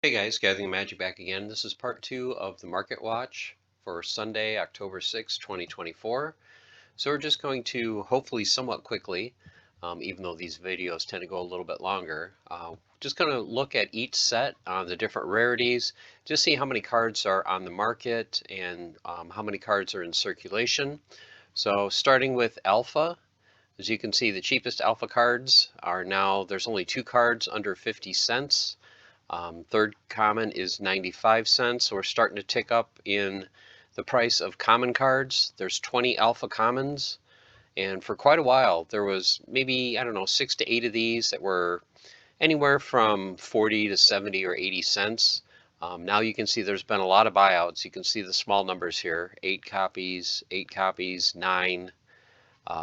Hey guys, Gathering Magic back again. This is part 2 of the Market Watch for Sunday, October 6, 2024. So we're just going to hopefully somewhat quickly, even though these videos tend to go a little bit longer, just going to look at each set, the different rarities, just see how many cards are on the market and how many cards are in circulation. So starting with Alpha, as you can see, the cheapest Alpha cards are now, there's only 2 cards under 50 cents. Third common is 95 cents, so we're starting to tick up in the price of common cards. There's 20 alpha commons, and for quite a while there was maybe, I don't know, 6 to 8 of these that were anywhere from 40 to 70 or 80 cents. Now you can see there's been a lot of buyouts. You can see the small numbers here: 8 copies, 9,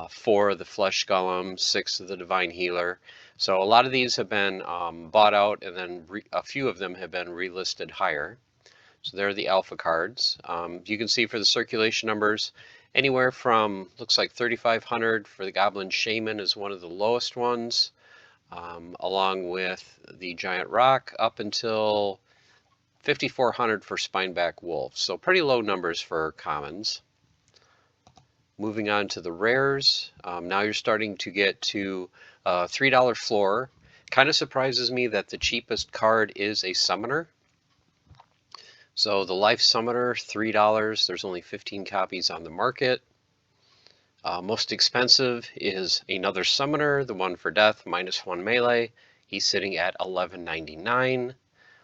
4 of the Flesh Golem, 6 of the Divine Healer. So a lot of these have been bought out, and then a few of them have been relisted higher. So there are the alpha cards. You can see for the circulation numbers, anywhere from, looks like 3,500 for the Goblin Shaman is one of the lowest ones, along with the Giant Rock, up until 5,400 for Spineback Wolf. So pretty low numbers for commons. Moving on to the rares, now you're starting to get to $3 floor. Kind of surprises me that the cheapest card is a summoner. So the Life Summoner, $3. There's only 15 copies on the market. Most expensive is another summoner, the one for death, -1 melee. He's sitting at $11.99.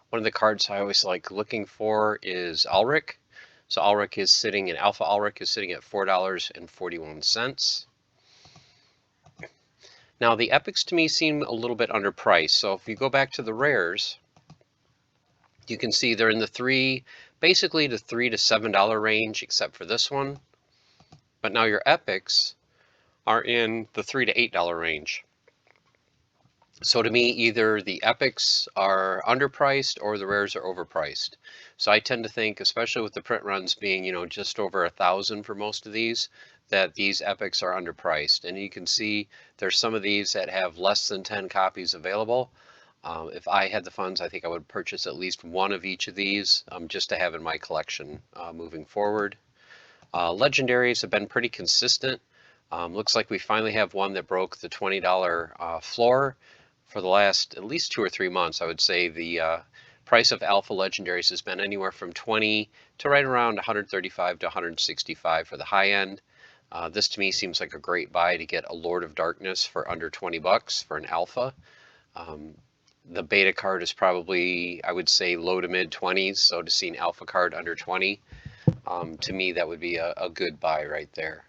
One of the cards I always like looking for is Alric. So Alric is sitting, and Alpha Alric is sitting at $4.41. Now the epics to me seem a little bit underpriced. So if you go back to the rares, you can see they're in the basically the $3 to $7 range, except for this one. But now your epics are in the $3 to $8 range. So to me, either the epics are underpriced or the rares are overpriced. So I tend to think, especially with the print runs being, just over 1,000 for most of these, that these epics are underpriced. And you can see there's some of these that have less than 10 copies available. If I had the funds, I think I would purchase at least one of each of these just to have in my collection moving forward. Legendaries have been pretty consistent. Looks like we finally have one that broke the $20 floor. For the last at least 2 or 3 months, I would say the price of alpha legendaries has been anywhere from 20 to right around 135 to 165 for the high end. This to me seems like a great buy to get a Lord of Darkness for under 20 bucks for an alpha. The beta card is probably, I would say, low to mid 20s, so to see an alpha card under 20, to me that would be a good buy right there.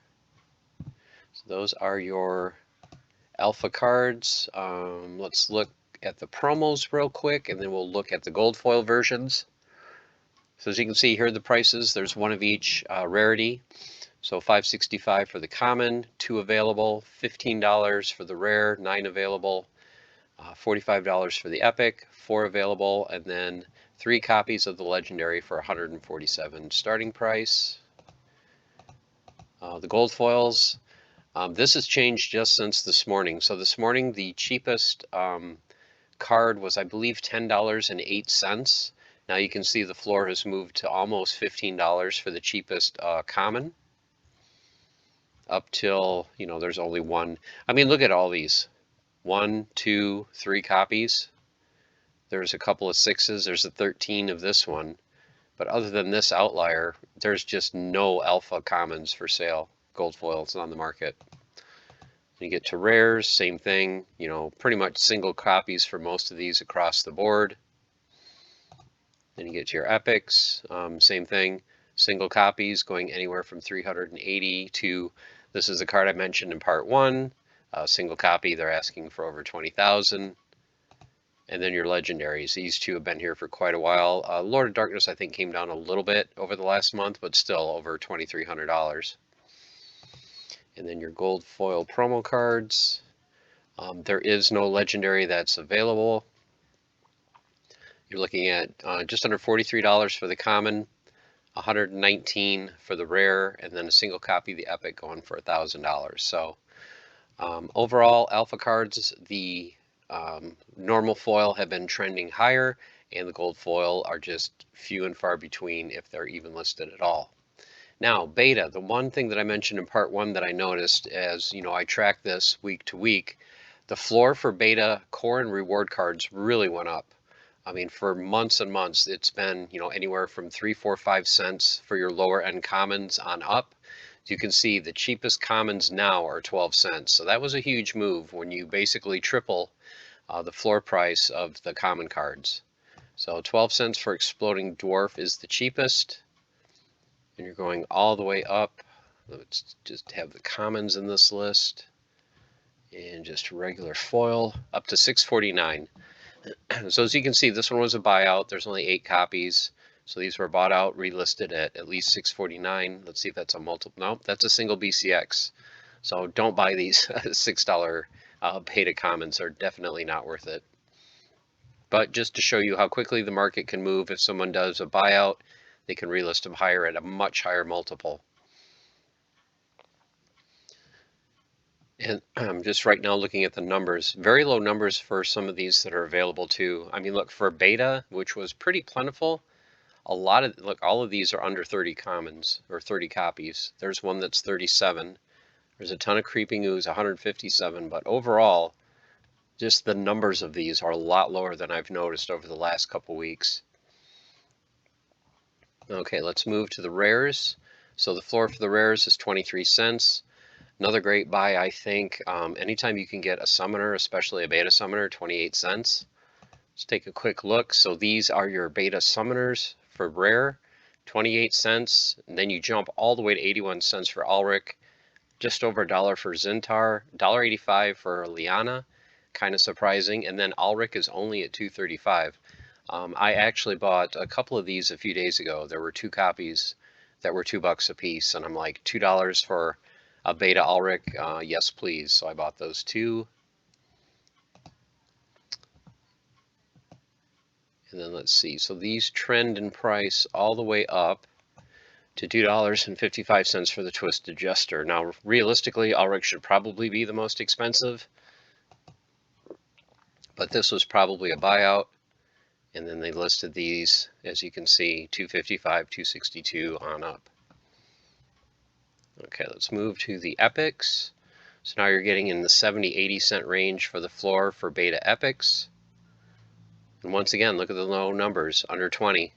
So those are your alpha cards. Let's look at the promos real quick, and then we'll look at the gold foil versions. So as you can see here, the prices, there's one of each rarity. So $5.65 for the common, 2 available, $15 for the rare, 9 available, $45 for the epic, 4 available, and then 3 copies of the legendary for $147 starting price. The gold foils, this has changed just since this morning. So this morning, the cheapest card was, I believe, $10.08. Now you can see the floor has moved to almost $15 for the cheapest common. Up till, there's only one. I mean, look at all these. 1, 2, 3 copies. There's a couple of 6s. There's a 13 of this one. But other than this outlier, there's just no alpha commons for sale. Gold foils on the market. You get to rares, same thing, pretty much single copies for most of these across the board. Then you get to your epics, same thing, single copies going anywhere from 380 to, this is the card I mentioned in part 1, single copy, they're asking for over 20,000. And then your legendaries, these two have been here for quite a while. Lord of Darkness, I think, came down a little bit over the last month, but still over $2,300. And then your gold foil promo cards. There is no legendary that's available. You're looking at just under $43 for the common, $119 for the rare, and then a single copy of the epic going for $1,000. So overall, alpha cards, the normal foil have been trending higher, and the gold foil are just few and far between if they're even listed at all. Now, beta, the one thing that I mentioned in part one that I noticed as, I track this week to week, the floor for beta core and reward cards really went up. I mean, for months and months, it's been, anywhere from 3, 4, 5 cents for your lower end commons on up. You can see the cheapest commons now are 12 cents. So that was a huge move when you basically triple the floor price of the common cards. So 12 cents for Exploding Dwarf is the cheapest. And you're going all the way up. Let's just have the commons in this list. And just regular foil up to $6.49. So as you can see, this one was a buyout. There's only 8 copies. So these were bought out, relisted at least $6.49. Let's see if that's a multiple. No, that's a single BCX. So don't buy these $6 beta commons. They're definitely not worth it. But just to show you how quickly the market can move, if someone does a buyout, they can relist them higher at a much higher multiple. And I'm just right now looking at the numbers. Very low numbers for some of these that are available too. I mean, look, for beta, which was pretty plentiful, all of these are under 30 commons or 30 copies. There's one that's 37. There's a ton of Creeping Ooze, 157, but overall, just the numbers of these are a lot lower than I've noticed over the last couple weeks. Okay, let's move to the rares. So the floor for the rares is 23 cents. Another great buy, I think. Anytime you can get a summoner, especially a beta summoner, 28 cents. Let's take a quick look. So these are your beta summoners for rare, 28 cents. And then you jump all the way to 81 cents for Ulrich, just over $1 for Zintar, $1.85 for Liana, kind of surprising. And then Ulrich is only at $2.35. I actually bought a couple of these a few days ago. There were 2 copies that were $2 a piece, and I'm like, $2 for a beta Ulrich, yes please. So I bought those 2. And then let's see, so these trend in price all the way up to $2.55 for the Twisted Jester. Now realistically, Ulrich should probably be the most expensive, but this was probably a buyout. And then they listed these, as you can see, $2.55, $2.62 on up. Okay, let's move to the epics. So now you're getting in the 70-80 cent range for the floor for beta epics. And once again, look at the low numbers, under 20.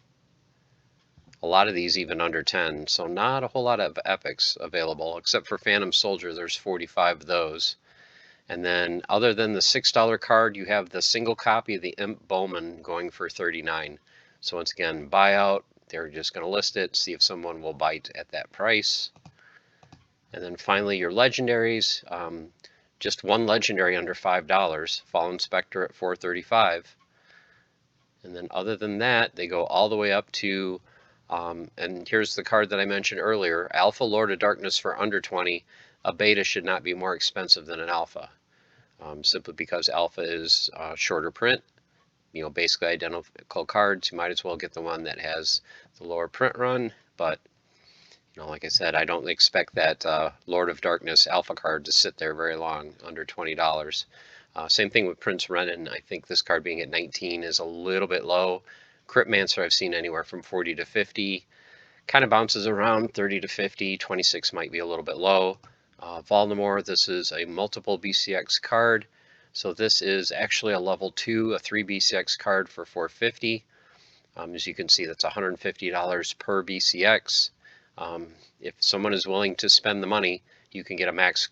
A lot of these even under 10. So not a whole lot of epics available, except for Phantom Soldier. There's 45 of those. And then other than the $6 card, you have the single copy of the Imp Bowman going for 39. So once again, buyout. They're just going to list it, see if someone will bite at that price. And then finally your legendaries, just one legendary under $5, Fallen Spectre at $4.35. And then other than that, they go all the way up to, and here's the card that I mentioned earlier, Alpha Lord of Darkness for under 20. A beta should not be more expensive than an alpha, simply because alpha is shorter print, basically identical cards. You might as well get the one that has the lower print run, but like I said, I don't expect that Lord of Darkness alpha card to sit there very long, under $20. Same thing with Prince Renan. I think this card being at 19 is a little bit low. Cryptmancer I've seen anywhere from 40 to 50. Kind of bounces around 30 to 50. 26 might be a little bit low. Voldemort, this is a multiple BCX card. So this is actually a level 2, a 3 BCX card for $4.50. As you can see, that's $150 per BCX. If someone is willing to spend the money, you can get a max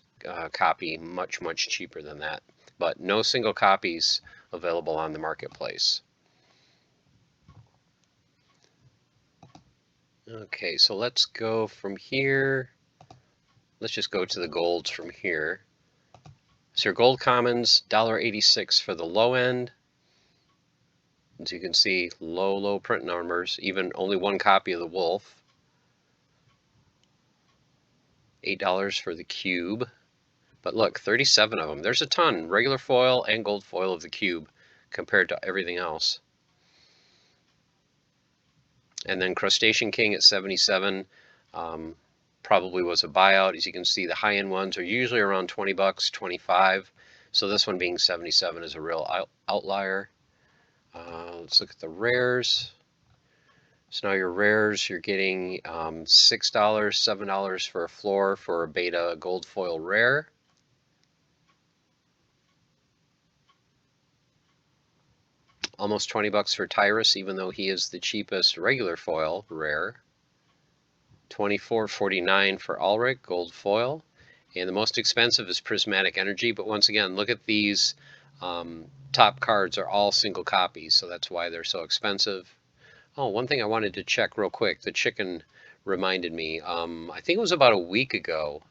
copy much, much cheaper than that. But no single copies available on the marketplace. Okay, so let's go from here. Let's just go to the golds from here. So your gold commons, $1.86 for the low end. As you can see, low print numbers, even only one copy of the wolf. $8 for the cube. But look, 37 of them. There's a ton, regular foil and gold foil of the cube compared to everything else. And then Crustacean King at 77 probably was a buyout. As you can see, the high-end ones are usually around 20 bucks, 25. So this one being 77 is a real outlier. let's look at the rares. So now your rares, you're getting $6, $7 for a floor for a beta gold foil rare. Almost 20 bucks for Tyrus, even though he is the cheapest regular foil rare. $24.49 for Ulrich gold foil. And the most expensive is Prismatic Energy, but once again, look at these top cards are all single copies, so that's why they're so expensive. Oh, one thing I wanted to check real quick. The chicken reminded me. I think it was about a week ago.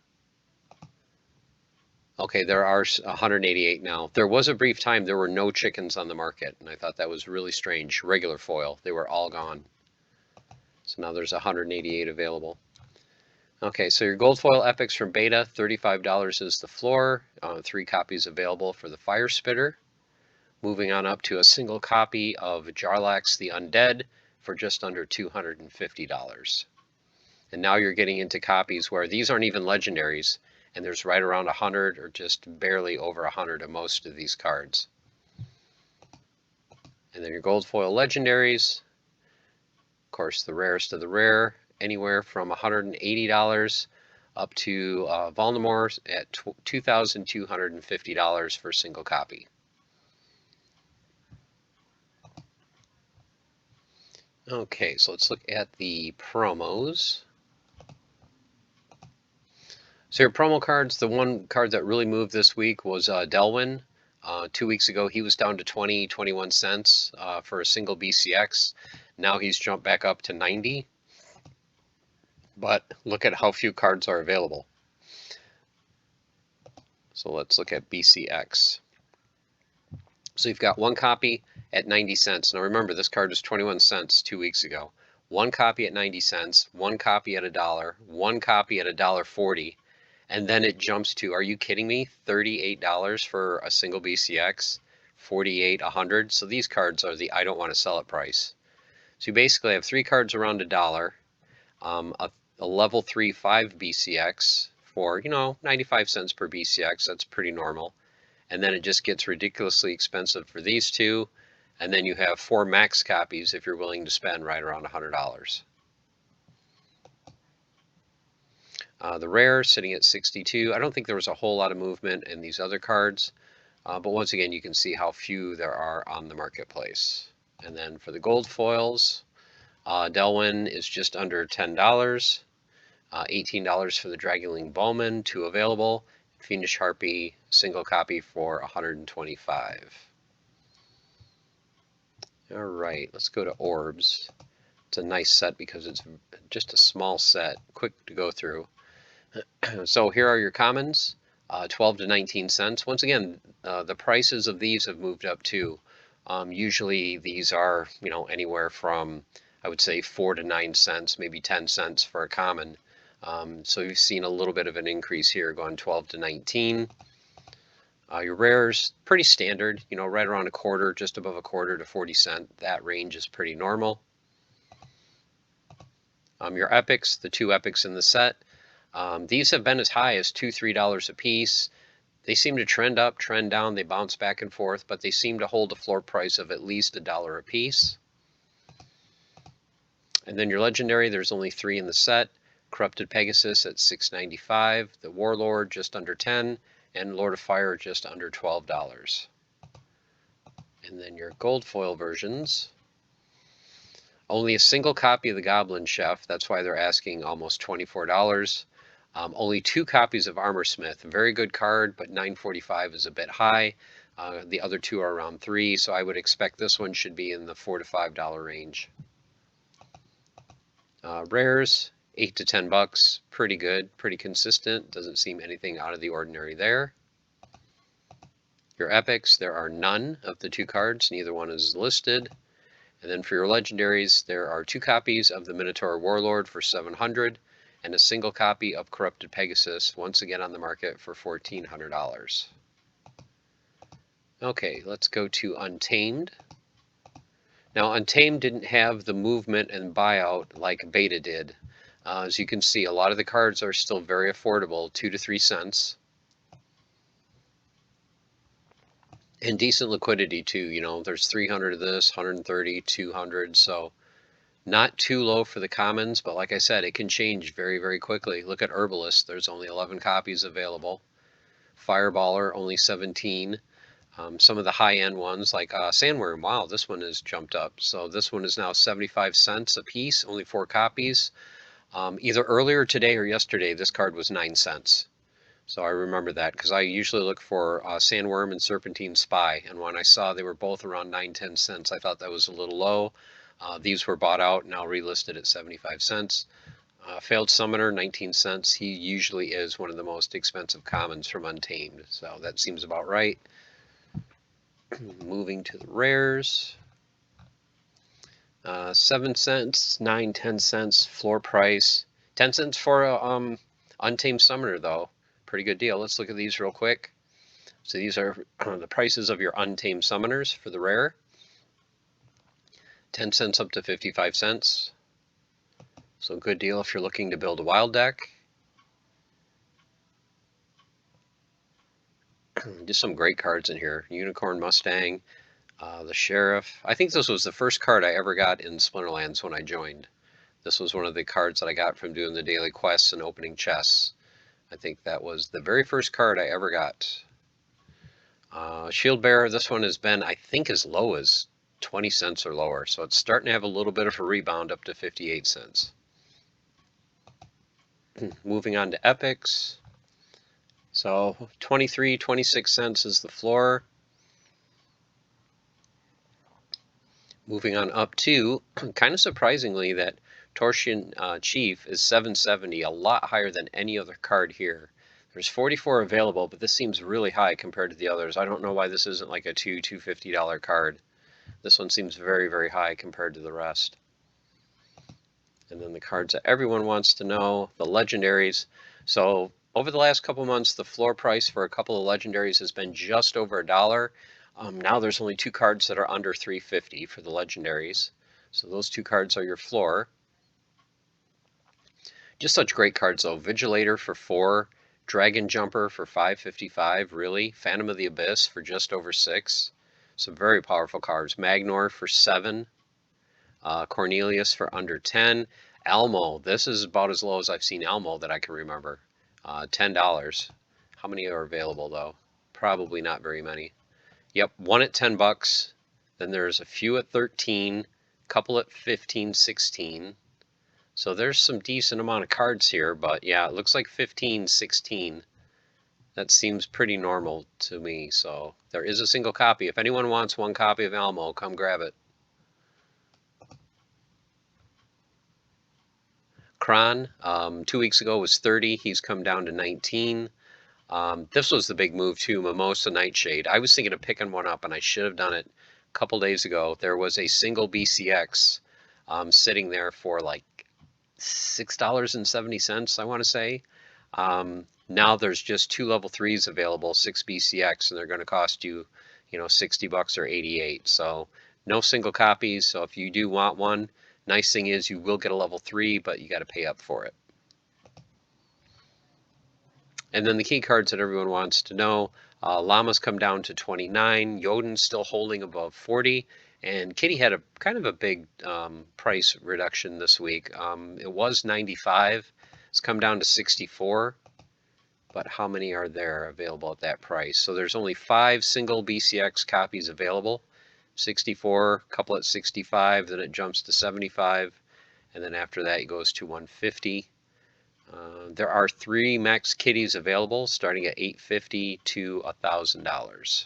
Okay, there are 188 now. There was a brief time there were no chickens on the market, and I thought that was really strange. Regular foil, they were all gone. So now there's 188 available. Okay, so your gold foil epics from beta, $35 is the floor. 3 copies available for the fire spitter. Moving on up to a single copy of Jarlax the Undead for just under $250. And now you're getting into copies where these aren't even legendaries, and there's right around 100 or just barely over 100 of most of these cards. And then your gold foil legendaries, of course the rarest of the rare, anywhere from $180 up to Voldemort at $2,250 for a single copy. Okay, so let's look at the promos. So your promo cards, the one card that really moved this week was Delwyn. 2 weeks ago, he was down to 21 cents for a single BCX. Now he's jumped back up to 90. But look at how few cards are available. So let's look at BCX. So you've got one copy at 90 cents. Now remember, this card was 21 cents 2 weeks ago. One copy at 90 cents, one copy at $1, one copy at $1.40, and then it jumps to, are you kidding me, $38 for a single BCX, 48, 100. So these cards are the I don't want to sell it price. So you basically have 3 cards around $1, a level 3 5 BCX for, 95 cents per BCX. That's pretty normal. And then it just gets ridiculously expensive for these two. And then you have 4 max copies if you're willing to spend right around $100. The rare sitting at 62. I don't think there was a whole lot of movement in these other cards. But once again, you can see how few there are on the marketplace. And then for the gold foils, Delwyn is just under $10. $18 for the Dragonling Bowman, 2 available. Fiendish Harpy, single copy for $125. All right, let's go to Orbs. It's a nice set because it's just a small set, quick to go through. So here are your commons, 12 to 19 cents. Once again, the prices of these have moved up too. Usually these are, anywhere from, I would say, 4 to 9 cents, maybe 10 cents for a common. So you've seen a little bit of an increase here, going 12 to 19. Your rares, pretty standard, right around a quarter, just above a quarter to 40 cent. That range is pretty normal. Your epics, the 2 epics in the set, these have been as high as $2, $3 a piece. They seem to trend up, trend down, they bounce back and forth, but they seem to hold a floor price of at least $1 a piece. And then your legendary, there's only 3 in the set. Corrupted Pegasus at $6.95, the Warlord just under $10, and Lord of Fire just under $12. And then your gold foil versions, only a single copy of the Goblin Chef, that's why they're asking almost $24. Only 2 copies of Armor Smith, very good card, but $9.45 is a bit high. The other 2 are around $3, so I would expect this one should be in the $4 to $5 range. Rares, 8 to 10 bucks, pretty good, pretty consistent, doesn't seem anything out of the ordinary there. Your epics, there are none of the 2 cards, neither one is listed. And then for your legendaries, there are 2 copies of the Minotaur Warlord for $700 and a single copy of Corrupted Pegasus, once again on the market for $1,400. Okay, let's go to Untamed. Now, Untamed didn't have the movement and buyout like Beta did. As you can see, a lot of the cards are still very affordable, 2 to 3 cents. And decent liquidity too. You know, there's 300 of this, 130, 200. So not too low for the commons, but like I said, it can change very, very quickly. Look at Herbalist. There's only 11 copies available. Fireballer, only 17. Some of the high-end ones like Sandworm, wow, this one has jumped up. So this one is now 75 cents a piece, only 4 copies. Either earlier today or yesterday, this card was 9 cents. So I remember that because I usually look for Sandworm and Serpentine Spy. And when I saw they were both around 9-10 cents, I thought that was a little low. These were bought out, now relisted at 75 cents. Failed Summoner, 19 cents. He usually is one of the most expensive commons from Untamed. So that seems about right. Moving to the rares. 7 cents, 9, 10 cents floor price. 10 cents for a Untamed Summoner though. Pretty good deal. Let's look at these real quick. So these are the prices of your Untamed Summoners for the rare. 10 cents up to 55 cents. So good deal if you're looking to build a wild deck. Just some great cards in here. Unicorn Mustang, the Sheriff. I think this was the first card I ever got in Splinterlands when I joined. This was one of the cards that I got from doing the daily quests and opening chests. I think that was the very first card I ever got. Shield Bearer, this one has been, I think, as low as 20 cents or lower. So it's starting to have a little bit of a rebound up to 58 cents. Moving on to Epics. So 23, 26 cents is the floor. Moving on up to, kind of surprisingly, that Torsion Chief is 770, a lot higher than any other card here. There's 44 available, but this seems really high compared to the others. I don't know why this isn't like a $250 card. This one seems very, very high compared to the rest. And then the cards that everyone wants to know, the legendaries. So over the last couple months, the floor price for a couple of legendaries has been just over $1. Now there's only 2 cards that are under $3.50 for the legendaries. So those 2 cards are your floor. Just such great cards though. Vigilator for 4, Dragon Jumper for $5.55, really. Phantom of the Abyss for just over 6. Some very powerful cards. Magnor for 7. Cornelius for under 10. Elmo, this is about as low as I've seen Elmo that I can remember. $10. How many are available though? Probably not very many. Yep, one at 10 bucks. Then there's a few at 13, couple at 15, 16. So there's some decent amount of cards here, but yeah, it looks like 15, 16. That seems pretty normal to me. So there is a single copy. If anyone wants one copy of Elmo, come grab it. Kron, 2 weeks ago was 30. He's come down to 19. This was the big move too, Mimosa Nightshade. I was thinking of picking one up, and I should have done it a couple days ago. There was a single BCX sitting there for like $6.70, I want to say. Now there's just 2 level 3s available, 6 BCX, and they're going to cost you, you know, 60 bucks or 88. So no single copies. So if you do want one, nice thing is you will get a level 3, but you got to pay up for it. And then the key cards that everyone wants to know, Llama's come down to 29, Jotun's still holding above 40, and Kitty had a kind of a big price reduction this week. It was 95, it's come down to 64, but how many are there available at that price? So there's only 5 single BCX copies available, 64, couple at 65, then it jumps to 75, and then after that it goes to 150. There are 3 max kitties available, starting at $850 to $1,000.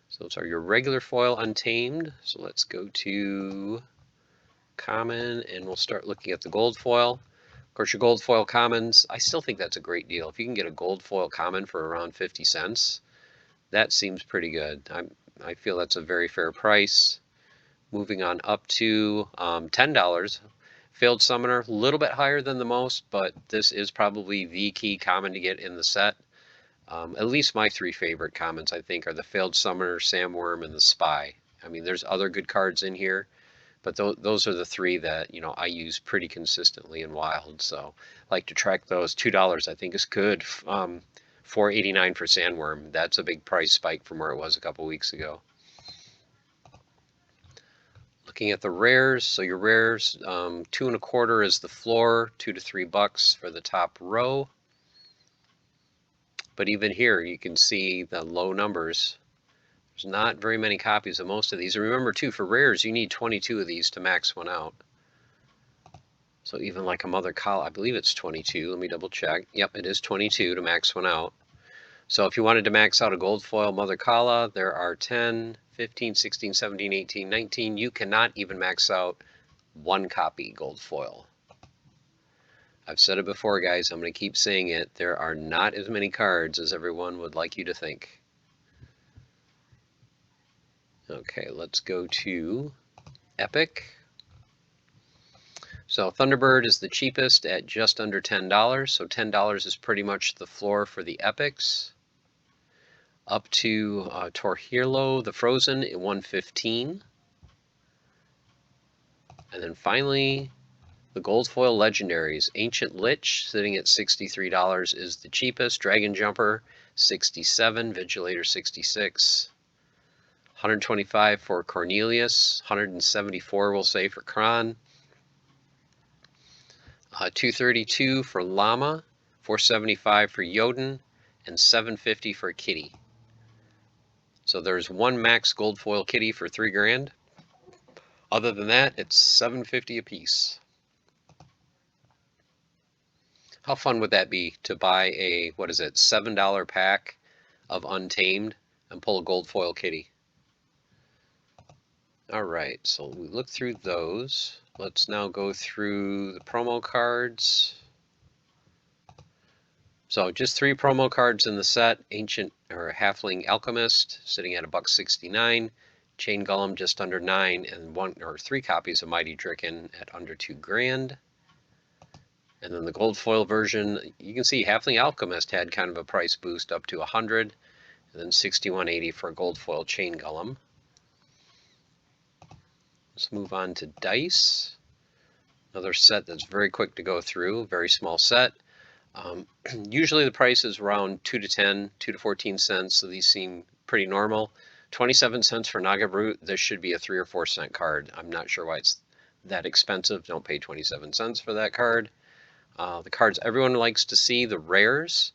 So those are your regular foil Untamed. So let's go to common, and we'll start looking at the gold foil. Of course, your gold foil commons, I still think that's a great deal. If you can get a gold foil common for around 50 cents, that seems pretty good. I feel that's a very fair price. Moving on up to $10. Failed Summoner, a little bit higher than the most, but this is probably the key common to get in the set. At least my 3 favorite commons, I think, are the Failed Summoner, Sandworm, and the Spy. I mean, there's other good cards in here, but those are the 3 that, you know, I use pretty consistently in Wild. So I like to track those. $2, I think, is good $4.89 for Sandworm. That's a big price spike from where it was a couple weeks ago. Looking at the rares, so your rares, 2 1/4 is the floor, $2 to $3 for the top row. But even here, you can see the low numbers. There's not very many copies of most of these. And remember too, for rares, you need 22 of these to max one out. So even like a Mother Kala, I believe it's 22. Let me double check. Yep, it is 22 to max one out. So if you wanted to max out a gold foil Mother Kala, there are 10, 15, 16, 17, 18, 19. You cannot even max out one copy gold foil. I've said it before, guys. I'm going to keep saying it. There are not as many cards as everyone would like you to think. Okay, let's go to Epic. So Thunderbird is the cheapest at just under $10. So $10 is pretty much the floor for the Epics. Up to Torhilo, the Frozen at $115. And then finally, the gold foil legendaries. Ancient Lich sitting at $63 is the cheapest. Dragon Jumper $67, Vigilator $66. $125 for Cornelius, $174 we'll say for Kron. $232 for Llama, $475 for Jotun, and $750 for Kitty. So there's one max gold foil Kitty for $3 grand. Other than that, it's $750 a piece. How fun would that be to buy a, what is it, $7 pack of Untamed and pull a gold foil Kitty? All right, so we look through those. Let's now go through the promo cards. So just 3 promo cards in the set. Ancient or Halfling Alchemist sitting at $1.69. Chain Golem just under 9, and 1 or 3 copies of Mighty Dricken at under $2 grand. And then the gold foil version, you can see Halfling Alchemist had kind of a price boost up to 100, and then $61.80 for a gold foil Chain Golem. Let's move on to Dice. Another set that's very quick to go through, very small set. Usually the price is around 2 to 10, 2 to 14 cents, so these seem pretty normal. 27 cents for Naga Brute. This should be a 3 or 4 cent card. I'm not sure why it's that expensive. Don't pay 27 cents for that card. The cards everyone likes to see, the rares.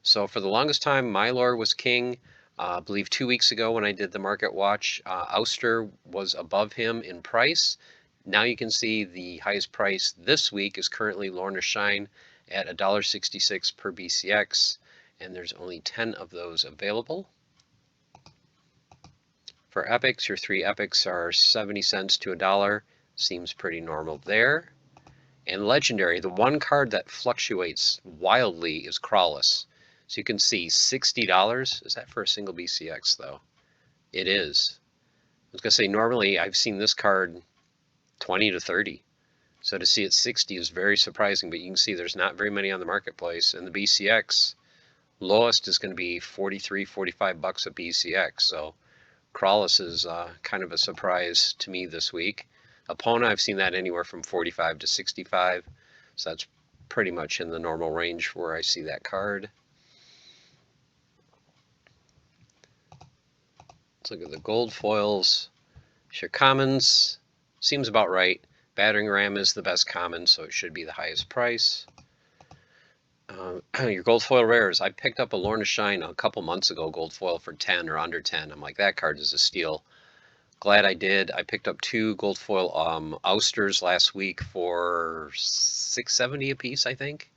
So for the longest time, Mylor was king. I believe 2 weeks ago when I did the Market Watch, Ouster was above him in price. Now you can see the highest price this week is currently Lorna Shine at $1.66 per BCX, and there's only 10 of those available. For epics, your 3 epics are 70 cents to $1. Seems pretty normal there. And legendary, the one card that fluctuates wildly is Crawlus. So you can see $60. Is that for a single BCX though? It is. I was gonna say normally I've seen this card 20 to 30. So to see it 60 is very surprising, but you can see there's not very many on the marketplace. And the BCX lowest is going to be 43, 45 bucks a BCX. So Crawlus is kind of a surprise to me this week. Epona, I've seen that anywhere from 45 to 65. So that's pretty much in the normal range where I see that card. Let's look at the gold foils. Your commons, seems about right. Battering Ram is the best common, so it should be the highest price. Your gold foil rares. I picked up a Lorna Shine a couple months ago, gold foil for 10 or under 10. I'm like, that card is a steal. Glad I did. I picked up 2 gold foil Ousters last week for $6.70 a piece, I think,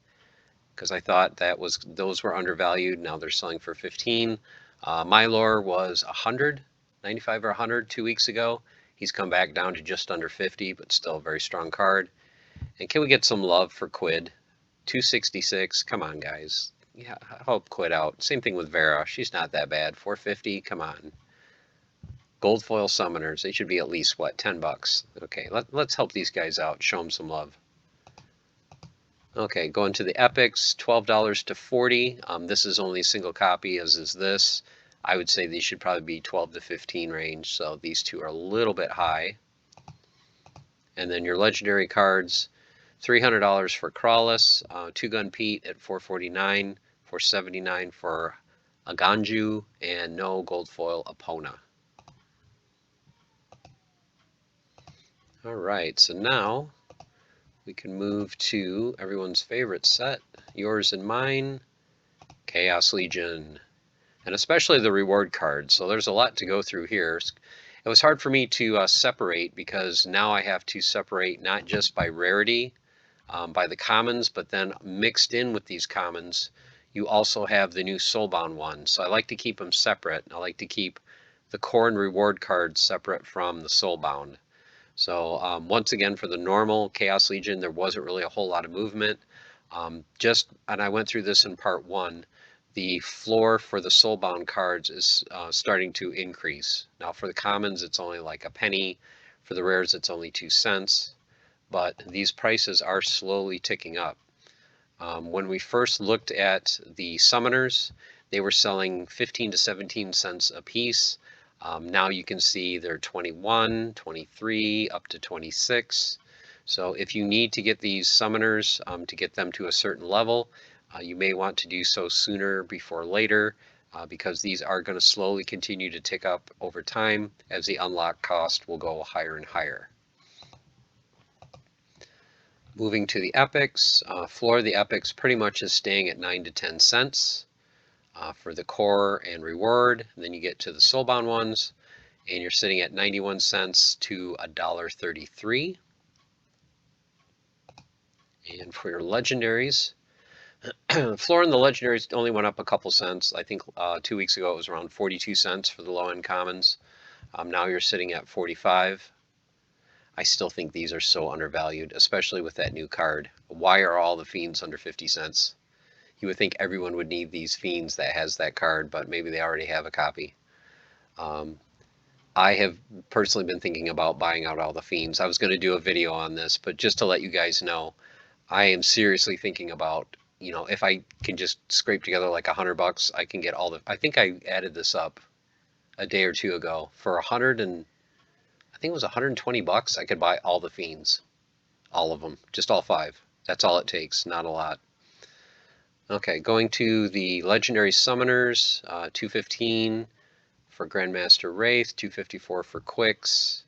because I thought those were undervalued. Now they're selling for 15. Mylor was 100, 95 or 100 2 weeks ago. He's come back down to just under 50, but still a very strong card. And can we get some love for Quid? 266. Come on, guys. Yeah, help Quid out. Same thing with Vera. She's not that bad. 450. Come on. Gold foil summoners. They should be at least, what, 10 bucks. Okay, let's help these guys out. Show them some love. Okay, going to the epics. $12 to 40. This is only a single copy, as is this. I would say these should probably be 12 to 15 range, so these two are a little bit high. And then your legendary cards, $300 for Crawlus, 2 Gun Pete at $449, 479 for Aganju, and no gold foil Epona. All right, so now we can move to everyone's favorite set, yours and mine, Chaos Legion, and especially the reward cards. So there's a lot to go through here. It was hard for me to separate because now I have to separate not just by rarity, by the commons, but then mixed in with these commons, you also have the new soulbound ones. So I like to keep them separate. I like to keep the core and reward cards separate from the soulbound. So once again, for the normal Chaos Legion, there wasn't really a whole lot of movement. And I went through this in part 1, the floor for the soulbound cards is starting to increase. Now for the commons, it's only like a penny. For the rares, it's only 2 cents. But these prices are slowly ticking up. When we first looked at the summoners, they were selling 15 to 17 cents a piece. Now you can see they're 21, 23, up to 26. So if you need to get these summoners to get them to a certain level, you may want to do so sooner before later, because these are going to slowly continue to tick up over time as the unlock cost will go higher and higher. Moving to the epics, floor of the epics pretty much is staying at 9 to 10 cents for the core and reward. And then you get to the soulbound ones, and you're sitting at 91 cents to $1.33. And for your legendaries, floor in the legendaries only went up a couple cents. I think 2 weeks ago it was around 42 cents for the low-end commons. Now you're sitting at 45. I still think these are so undervalued, especially with that new card. Why are all the fiends under 50 cents? You would think everyone would need these fiends that has that card, but maybe they already have a copy. I have personally been thinking about buying out all the fiends. I was going to do a video on this, but just to let you guys know, I am seriously thinking about, if I can just scrape together like $100, I can get all the, I think I added this up a day or two ago for I think it was 120 bucks. I could buy all the fiends, all of them, just all 5. That's all it takes, not a lot. Okay, going to the legendary summoners, 215 for Grandmaster Wraith, 254 for Quix,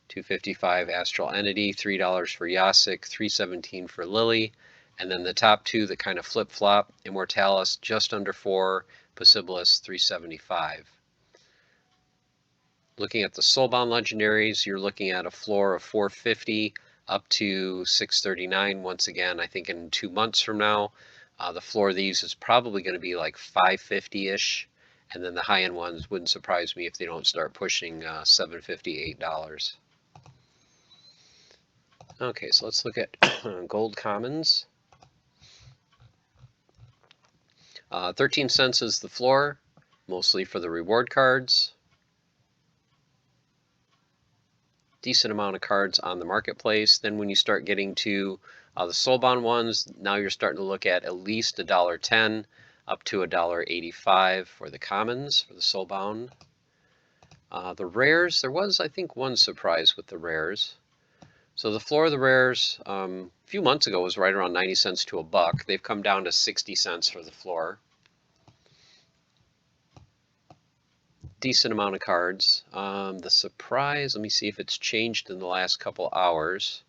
255 Astral Entity, $3 for Yasik, 317 for Lily, and then the top 2 that kind of flip-flop, Immortalis just under 4, Possibilis 375. Looking at the soulbound legendaries, you're looking at a floor of 450 up to 639. Once again, I think in 2 months from now, the floor of these is probably going to be like 550-ish, and then the high-end ones wouldn't surprise me if they don't start pushing $7.50, $8. Okay, so let's look at gold commons. 13 cents is the floor, mostly for the reward cards. Decent amount of cards on the marketplace. Then when you start getting to the soulbound ones, now you're starting to look at least $1.10 up to $1.85 for the commons, for the soulbound. The rares, there was, I think, one surprise with the rares. So the floor of the rares a few months ago was right around 90 cents to $1. They've come down to 60 cents for the floor. Decent amount of cards. The surprise, let me see if it's changed in the last couple hours.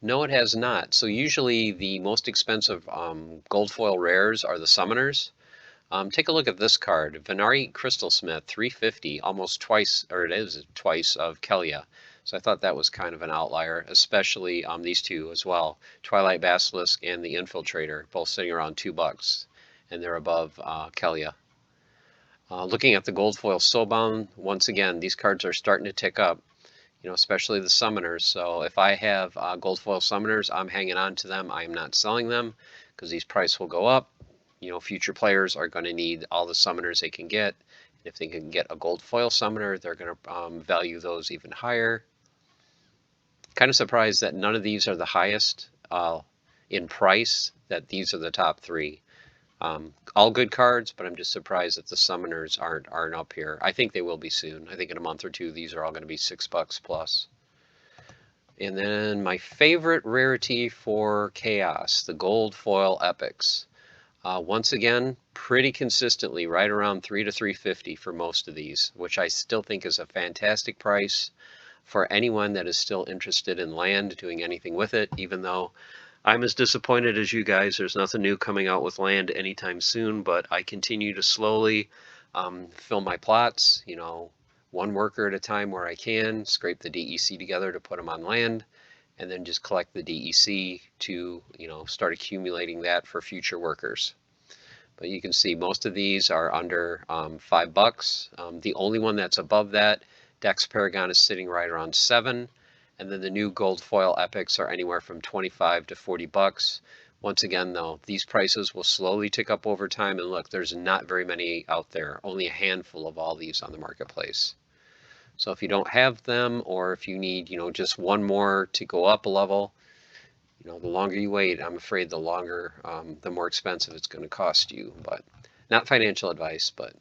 No, it has not. So usually the most expensive gold foil rares are the summoners. Take a look at this card, Venari Crystalsmith, 350, almost twice, or it is twice of Kelia. So I thought that was kind of an outlier, especially these two as well, Twilight Basilisk and the Infiltrator, both sitting around $2, and they're above Kelia. Looking at the gold foil soulbound, once again, these cards are starting to tick up, especially the summoners. So if I have gold foil summoners, I'm hanging on to them. I am not selling them because these prices will go up. Future players are going to need all the summoners they can get. And if they can get a gold foil summoner, they're going to value those even higher. Kind of surprised that none of these are the highest in price, that these are the top 3. All good cards, but I'm just surprised that the summoners aren't up here. I think they will be soon. I think in a month or 2, these are all going to be $6 plus. And then my favorite rarity for Chaos, the gold foil epics. Once again, pretty consistently right around 3 to 350 for most of these, which I still think is a fantastic price for anyone that is still interested in land, doing anything with it, even though I'm as disappointed as you guys. There's nothing new coming out with land anytime soon, but I continue to slowly fill my plots, one worker at a time where I can, scrape the DEC together to put them on land, and then just collect the DEC to, start accumulating that for future workers. But you can see most of these are under $5. The only one that's above that, Dex Paragon, is sitting right around $7. And then the new gold foil epics are anywhere from 25 to 40 bucks. Once again, though, these prices will slowly tick up over time. And look, there's not very many out there, only a handful of all these on the marketplace. So if you don't have them, or if you need, just one more to go up a level, the longer you wait, I'm afraid the longer, the more expensive it's going to cost you. But not financial advice, but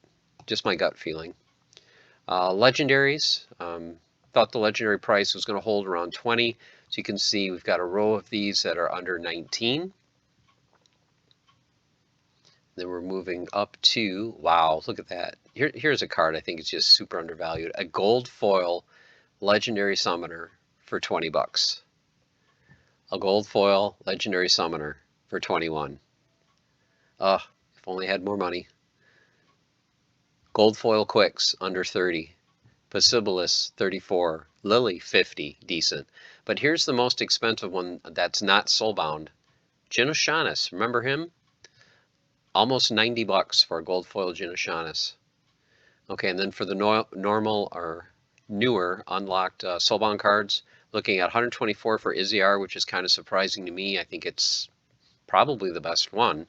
just my gut feeling. Legendaries, thought the legendary price was going to hold around 20. So you can see we've got a row of these that are under 19. Then we're moving up to, wow, look at that. Here's a card I think is just super undervalued. A gold foil legendary summoner for 20 bucks. A gold foil legendary summoner for 21. If only I had more money. Gold foil quicks under 30. Possibilis 34. Lily 50. Decent. But here's the most expensive one that's not soulbound. Genoshanis. Remember him? Almost 90 bucks for a gold foil Genoshanis. Okay, and then for the normal or newer unlocked soulbound cards, looking at 124 for Iziar, which is kind of surprising to me. I think it's probably the best one,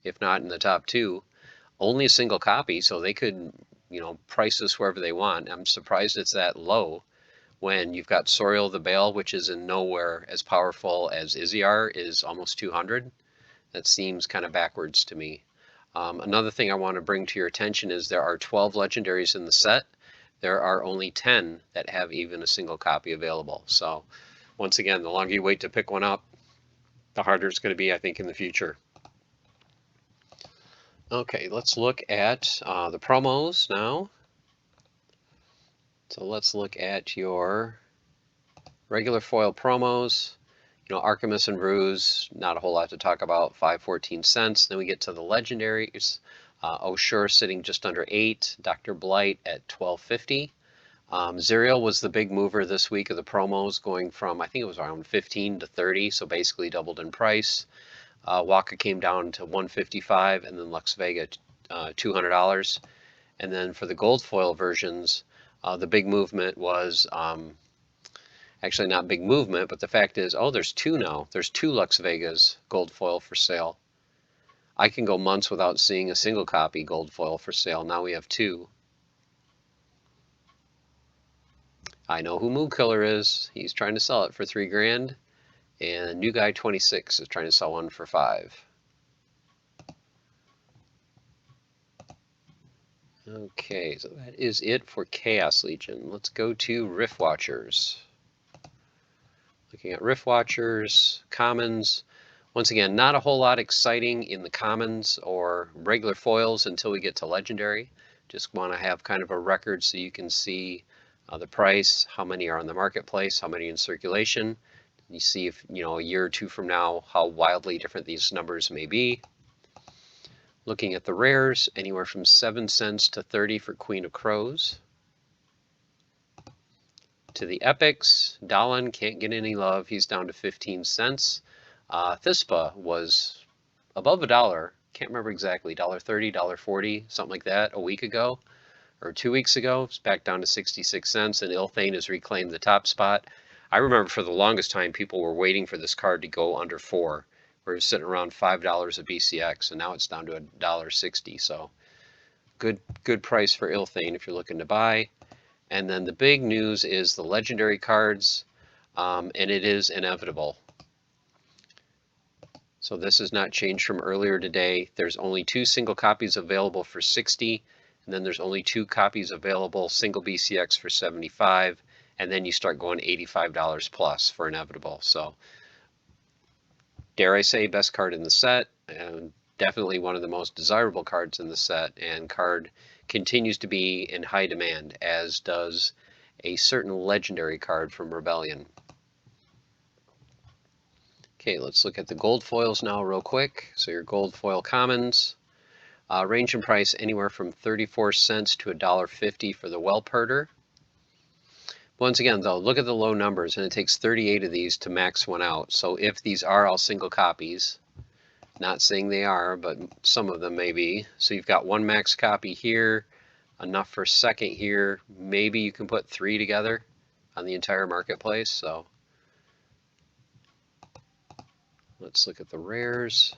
if not in the top two. Only a single copy, so they could, price this wherever they want. I'm surprised it's that low when you've got Soriel the Bale, which is in nowhere as powerful as Iziar, is almost 200. That seems kind of backwards to me. Another thing I want to bring to your attention is there are 12 legendaries in the set. There are only 10 that have even a single copy available. So once again, the longer you wait to pick one up, the harder it's going to be, I think, in the future. Okay, let's look at the promos now. So let's look at your regular foil promos. Archimus and Ruse, not a whole lot to talk about, 5.14 cents. Then we get to the legendaries. Oshur sitting just under 8. Dr. Blight at 12.50. Zerial was the big mover this week of the promos, going from, I think it was around 15 to 30, so basically doubled in price. Waka came down to 155, and then Lux Vega $200. And then for the gold foil versions, the big movement was actually not big movement, but the fact is, there's two now. There's 2 Lux Vegas gold foil for sale. I can go months without seeing a single copy gold foil for sale. Now we have 2. I know who Mood Killer is. He's trying to sell it for $3 grand. And New Guy 26 is trying to sell one for 5. Okay, so that is it for Chaos Legion. Let's go to Rift Watchers. Looking at Rift Watchers, commons. Once again, not a whole lot exciting in the commons or regular foils until we get to legendary. Just want to have kind of a record so you can see the price, how many are on the marketplace, how many in circulation. You see if, a year or two from now, how wildly different these numbers may be. Looking at the rares, anywhere from 7 cents to 30 for Queen of Crows. To the epics, Dalan can't get any love. He's down to 15 cents. Thispa was above $1. Can't remember exactly, $1.30, $1.40, something like that a week ago or 2 weeks ago. It's back down to 66 cents, and Ilthane has reclaimed the top spot. I remember for the longest time people were waiting for this card to go under 4. We're sitting around $5 a BCX, and now it's down to $1.60. So good price for Ilthane if you're looking to buy. And then the big news is the legendary cards, and it is inevitable. So this has not changed from earlier today. There's only 2 single copies available for 60, and then there's only 2 copies available single BCX for 75, and then you start going $85 plus for inevitable. So dare I say best card in the set, and definitely one of the most desirable cards in the set, and card continues to be in high demand, as does a certain legendary card from Rebellion. Okay, let's look at the gold foils now real quick. So your gold foil commons, range in price anywhere from 34 cents to $1.50 for the Welperter. Once again, though, look at the low numbers, and it takes 38 of these to max one out. So if these are all single copies, not saying they are, but some of them may be. So you've got one max copy here, enough for a second here. Maybe you can put 3 together on the entire marketplace. So let's look at the rares.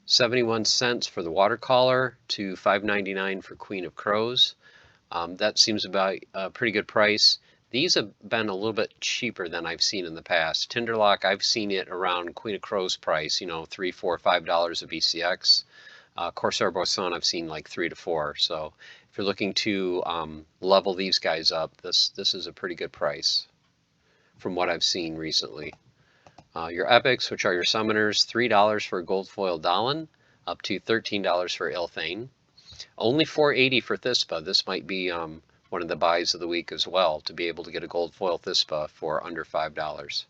71 cents for the Watercolor to $5.99 for Queen of Crows. That seems about a pretty good price. These have been a little bit cheaper than I've seen in the past. Tinderlock, I've seen it around Queen of Crows price, you know, $3, $4, $5 a BCX. Corsair Boisson, I've seen like 3 to 4. So if you're looking to level these guys up, this is a pretty good price from what I've seen recently. Your epics, which are your summoners, $3 for a gold foil Dahlin, up to $13 for Ilthane. Only $4.80 for Thispa. This might be one of the buys of the week as well, to be able to get a gold foil Thispa for under $5.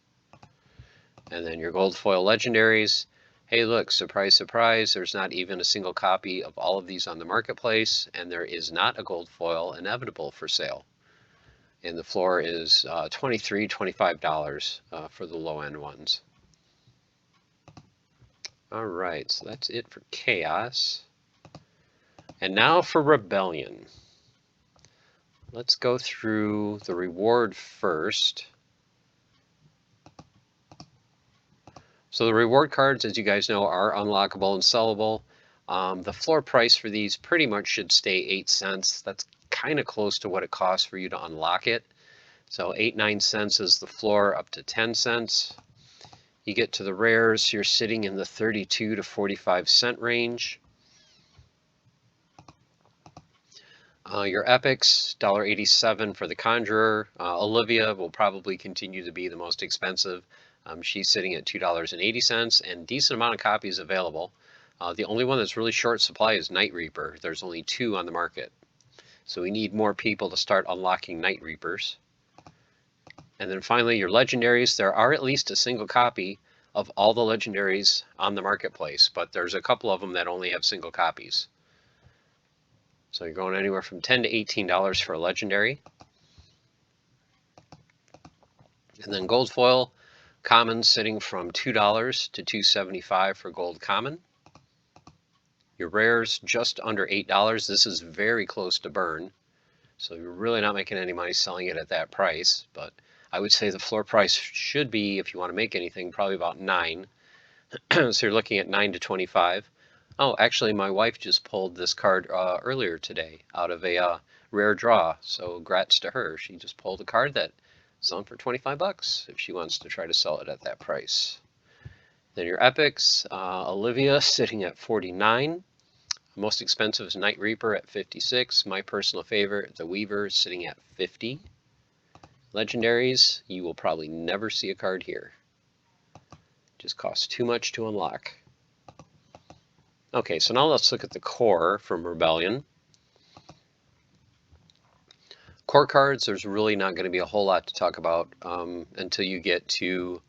And then your gold foil legendaries. Hey, look, surprise, surprise, there's not even a single copy of all of these on the marketplace, and there is not a gold foil inevitable for sale. And the floor is $23, $25 for the low-end ones. All right, so that's it for Chaos. And now for Rebellion. Let's go through the reward first. So the reward cards, as you guys know, are unlockable and sellable. The floor price for these pretty much should stay 8 cents. That's kind of close to what it costs for you to unlock it. So 8-9 cents is the floor, up to 10 cents. You get to the rares, you're sitting in the 32 to 45 cent range. Your epics, $1.87 for the Conjurer. Olivia will probably continue to be the most expensive. She's sitting at $2.80, and decent amount of copies available. The only one that's really short supply is Night Reaper. There's only 2 on the market. So we need more people to start unlocking Night Reapers. And then finally, your legendaries. There are at least a single copy of all the legendaries on the marketplace, but there's a couple of them that only have single copies. So you're going anywhere from $10 to $18 for a legendary. And then gold foil common sitting from $2 to $2.75 for gold common. Your rares just under $8. This is very close to burn. So you're really not making any money selling it at that price, but I would say the floor price should be, if you want to make anything, probably about 9. So you're looking at 9 to 25. Oh, actually, my wife just pulled this card earlier today out of a rare draw. So grats to her. She just pulled a card that's selling for 25 bucks if she wants to try to sell it at that price. Then your epics, Olivia sitting at 49. Most expensive is Night Reaper at 56. My personal favorite, the Weaver, sitting at 50. Legendaries, you will probably never see a card here. Just costs too much to unlock. Okay, so now let's look at the core from Rebellion. Core cards, there's really not going to be a whole lot to talk about until you get to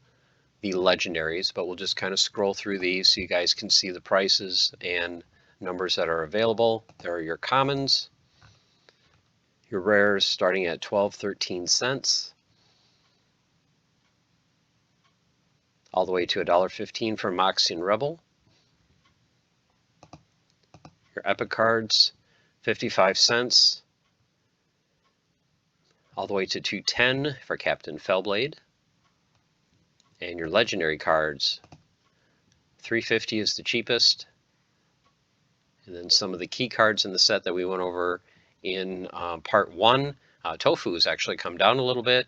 the legendaries, but we'll just kind of scroll through these so you guys can see the prices and numbers that are available. There are your commons, your rares starting at 12-13 cents, all the way to $1.15 for Moxie and Rebel. Your epic cards, 55 cents, all the way to $2.10 for Captain Fellblade. And your legendary cards, $3.50 is the cheapest. And then some of the key cards in the set that we went over in part 1. Tofu has actually come down a little bit.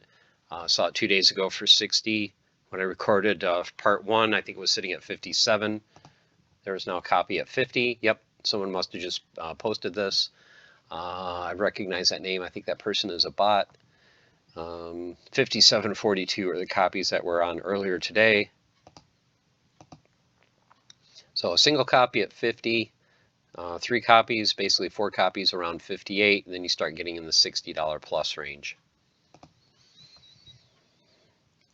Saw it 2 days ago for 60. When I recorded part 1, I think it was sitting at 57. There is now a copy at 50. Yep, someone must have just posted this. I recognize that name. I think that person is a bot. 5742 are the copies that were on earlier today. So a single copy at 50, 3 copies, basically 4 copies around 58, and then you start getting in the $60 plus range.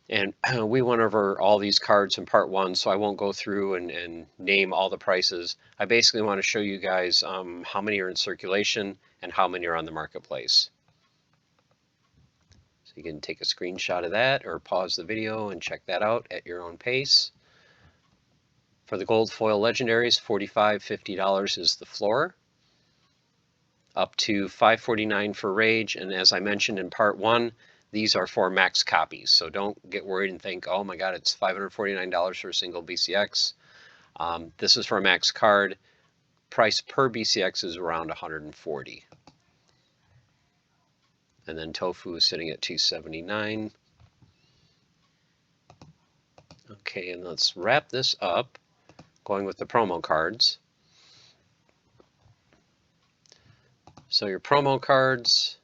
And we went over all these cards in part 1, so I won't go through and name all the prices. I basically want to show you guys how many are in circulation and how many are on the marketplace. So you can take a screenshot of that or pause the video and check that out at your own pace. For the gold foil legendaries, $45, $50 is the floor, up to $549 for Rage. And as I mentioned in part 1, these are for max copies. So don't get worried and think, oh my God, it's $549 for a single BCX. This is for a max card. Price per BCX is around $140. And then Tofu is sitting at $279. Okay, and let's wrap this up, going with the promo cards. So your promo cards,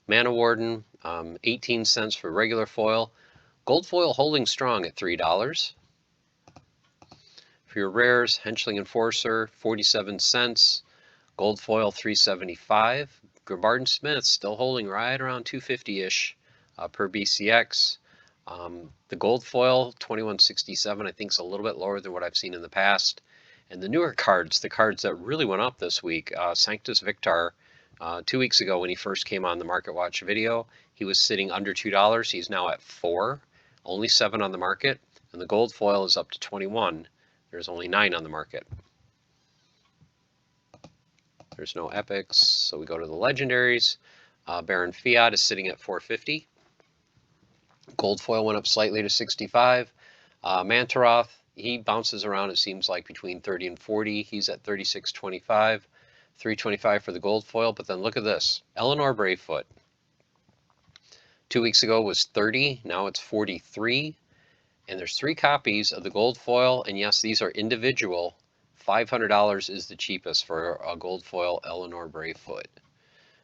Mana Warden, 18 cents for regular foil. Gold foil holding strong at $3. For your rares, Henchling Enforcer, 47 cents. Gold foil, $3.75. Gabardin Smith still holding right around $2.50-ish per BCX. The gold foil, $21.67, I think is a little bit lower than what I've seen in the past. And the newer cards, the cards that really went up this week, Sanctus Victar, 2 weeks ago when he first came on the Market Watch video, he was sitting under $2. He's now at $4, only 7 on the market. And the gold foil is up to 21. There's only 9 on the market. There's no epics, so we go to the legendaries. Baron Fiat is sitting at $4.50. Gold foil went up slightly to $65. Mantaroth, he bounces around, it seems like, between 30 and 40. He's at $36.25. $3.25 for the gold foil, but then look at this. Eleanor Bravefoot. 2 weeks ago was 30, now it's 43. And there's 3 copies of the gold foil, and yes, these are individual. $500 is the cheapest for a gold foil Eleanor Bravefoot.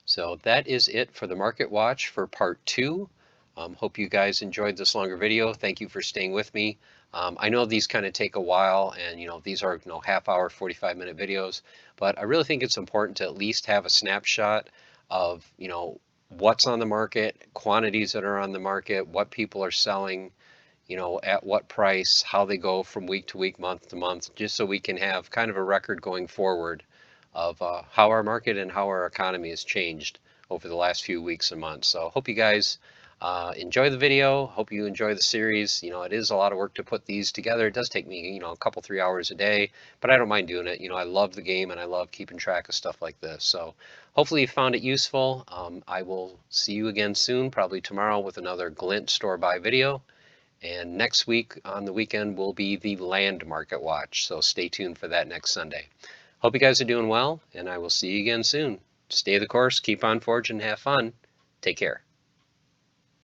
So that is it for the Market Watch for part 2. Hope you guys enjoyed this longer video. Thank you for staying with me. I know these kind of take a while, and these are half-hour, 45-minute videos, but I really think it's important to at least have a snapshot of what's on the market, quantities that are on the market, what people are selling, at what price, how they go from week to week, month to month, just so we can have kind of a record going forward of how our market and how our economy has changed over the last few weeks and months. So hope you guys enjoy the video. Hope you enjoy the series. It is a lot of work to put these together. It does take me, a couple, 3 hours a day, but I don't mind doing it. I love the game and I love keeping track of stuff like this. So hopefully you found it useful. I will see you again soon, probably tomorrow, with another Glint store buy video. And next week on the weekend will be the Land Market Watch. So stay tuned for that next Sunday. Hope you guys are doing well, and I will see you again soon. Stay the course, keep on forging, have fun. Take care.